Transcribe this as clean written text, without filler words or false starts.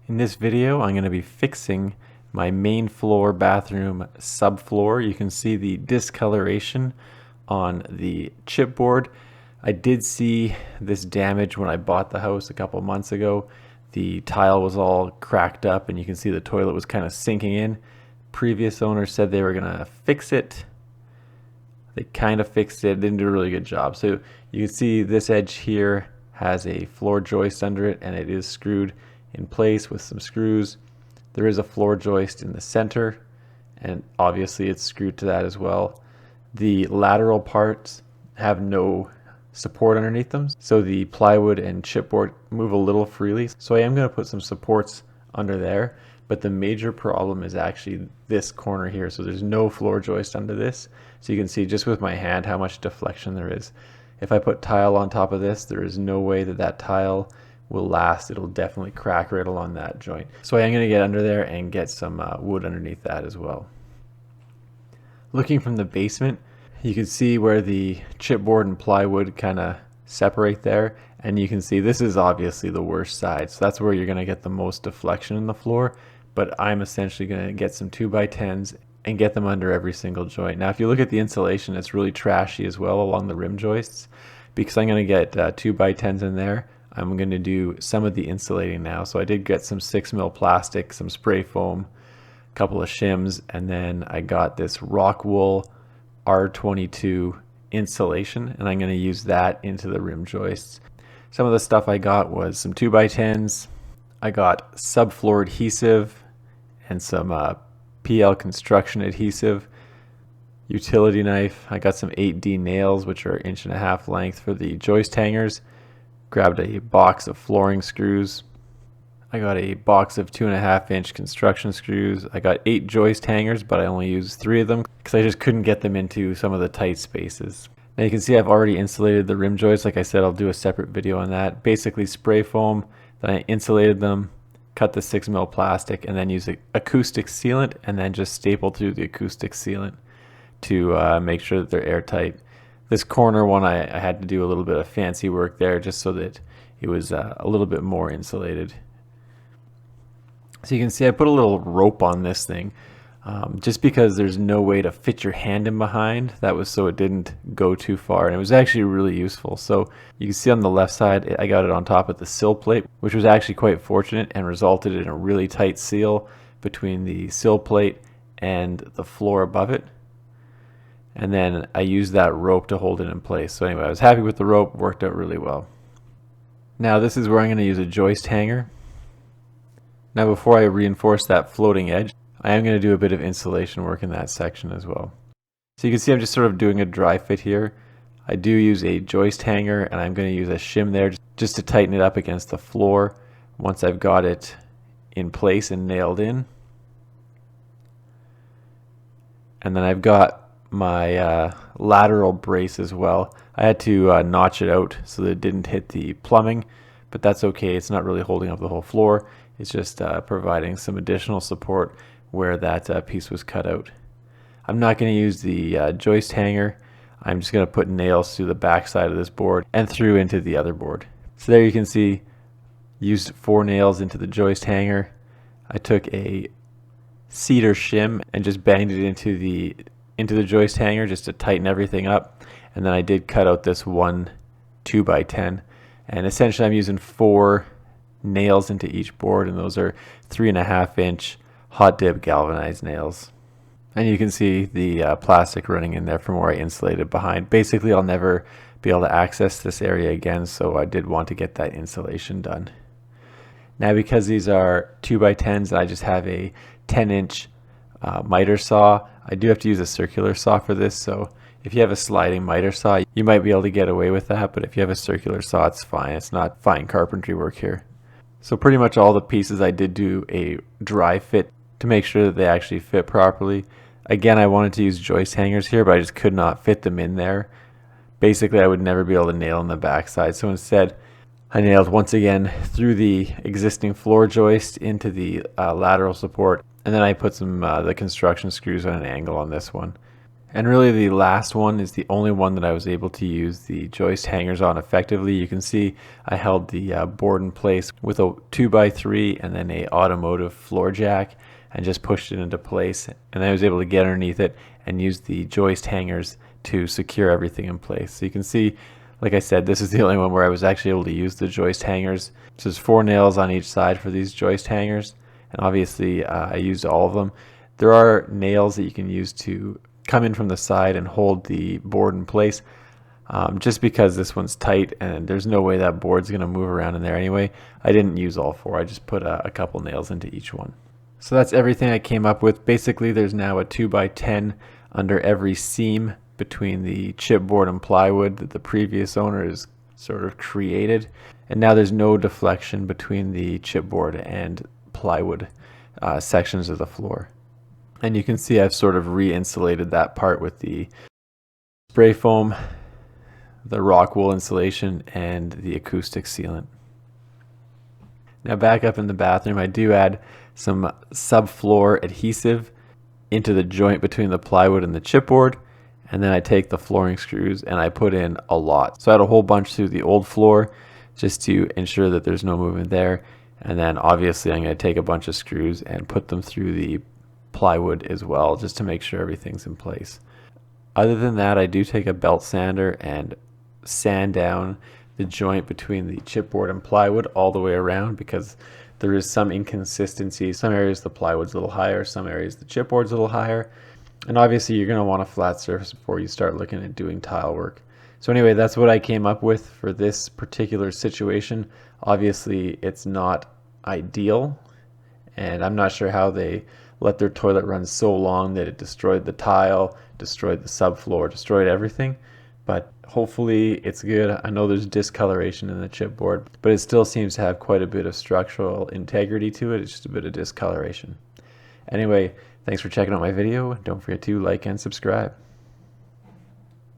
In this video, I'm going to be fixing my main floor bathroom subfloor. You can see the discoloration on the chipboard. I did see this damage when I bought the house a couple months ago. The tile was all cracked up and you can see the toilet was kind of sinking in. Previous owner said they were going to fix it. They kind of fixed it, didn't do a really good job. So you can see this edge here has a floor joist under it and it is screwed in place with some screws. There is a floor joist in the center and obviously it's screwed to that as well. The lateral parts have no support underneath them, so the plywood and chipboard move a little freely. So I am going to put some supports under there, but the major problem is actually this corner here. So there's no floor joist under this. So you can see just with my hand how much deflection there is. If I put tile on top of this, there is no way that that tile will last. It'll definitely crack right along that joint. So I am going to get under there and get some wood underneath that as well. Looking from the basement, you can see where the chipboard and plywood kind of separate there, and you can see this is obviously the worst side. So that's where you're going to get the most deflection in the floor, but I'm essentially going to get some 2x10s and get them under every single joint. Now if you look at the insulation, it's really trashy as well along the rim joists. Because I'm going to get 2x10s in there, I'm going to do some of the insulating now. So I did get some 6mm plastic, some spray foam, a couple of shims, and then I got this rock wool R22 insulation, and I'm going to use that into the rim joists. Some of the stuff I got was some 2x10s. I got subfloor adhesive and some PL construction adhesive, utility knife. I got some 8D nails, which are 1.5 inch length for the joist hangers. Grabbed a box of flooring screws. I got a box of 2.5 inch construction screws. I got 8 joist hangers, but I only used 3 of them because I just couldn't get them into some of the tight spaces. Now you can see I've already insulated the rim joists. Like I said, I'll do a separate video on that. Basically spray foam, then I insulated them, cut the 6mm plastic, and then use acoustic sealant, and then just staple through the acoustic sealant to make sure that they're airtight. This corner one, I had to do a little bit of fancy work there just so that it was a little bit more insulated. So you can see I put a little rope on this thing just because there's no way to fit your hand in behind. That was so it didn't go too far, and it was actually really useful. So you can see on the left side I got it on top of the sill plate, which was actually quite fortunate and resulted in a really tight seal between the sill plate and the floor above it. And then I used that rope to hold it in place. So anyway, I was happy with the rope, worked out really well. Now this is where I'm going to use a joist hanger. Now before I reinforce that floating edge, I am going to do a bit of insulation work in that section as well. So you can see I'm just sort of doing a dry fit here. I do use a joist hanger and I'm going to use a shim there just to tighten it up against the floor once I've got it in place and nailed in. And then I've got my lateral brace as well. I had to notch it out so that it didn't hit the plumbing, but that's okay. It's not really holding up the whole floor. It's just providing some additional support where that piece was cut out. I'm not going to use the joist hanger. I'm just going to put nails through the back side of this board and through into the other board. So there you can see, used 4 nails into the joist hanger. I took a cedar shim and just banged it into the joist hanger just to tighten everything up. And then I did cut out this one 2x10, and essentially I'm using 4 nails into each board, and those are 3.5 inch hot dip galvanized nails. And you can see the plastic running in there from where I insulated behind. Basically I'll never be able to access this area again, so I did want to get that insulation done. Now because these are 2x10s and I just have a 10-inch miter saw, I do have to use a circular saw for this. So if you have a sliding miter saw, you might be able to get away with that, but if you have a circular saw, it's fine. It's not fine carpentry work here. So pretty much all the pieces I did do a dry fit to make sure that they actually fit properly. Again, I wanted to use joist hangers here, but I just could not fit them in there. Basically, I would never be able to nail in the backside. So instead, I nailed once again through the existing floor joist into the lateral support, and then I put some the construction screws on an angle on this one. And really the last one is the only one that I was able to use the joist hangers on effectively. You can see I held the board in place with a 2x3 and then a automotive floor jack and just pushed it into place. And then I was able to get underneath it and use the joist hangers to secure everything in place. So you can see, like I said, this is the only one where I was actually able to use the joist hangers. So there's 4 nails on each side for these joist hangers. And obviously I used all of them. There are nails that you can use to come in from the side and hold the board in place. Just because this one's tight and there's no way that board's going to move around in there anyway, I didn't use all 4. I just put a couple nails into each one. So that's everything I came up with. Basically, there's now a 2x10 under every seam between the chipboard and plywood that the previous owner has sort of created. And now there's no deflection between the chipboard and plywood sections of the floor. And you can see I've sort of re-insulated that part with the spray foam, the rock wool insulation, and the acoustic sealant. Now back up in the bathroom, I do add some subfloor adhesive into the joint between the plywood and the chipboard, and then I take the flooring screws and I put in a lot. So I had a whole bunch through the old floor just to ensure that there's no movement there, and then obviously I'm going to take a bunch of screws and put them through the plywood as well, just to make sure everything's in place. Other than that, I do take a belt sander and sand down the joint between the chipboard and plywood all the way around, because there is some inconsistency. Some areas the plywood's a little higher, some areas the chipboard's a little higher, and obviously you're going to want a flat surface before you start looking at doing tile work. So anyway, that's what I came up with for this particular situation. Obviously it's not ideal, and I'm not sure how they let their toilet run so long that it destroyed the tile, destroyed the subfloor, destroyed everything. But hopefully it's good. I know there's discoloration in the chipboard, but it still seems to have quite a bit of structural integrity to it. It's just a bit of discoloration. Anyway, thanks for checking out my video. Don't forget to like and subscribe.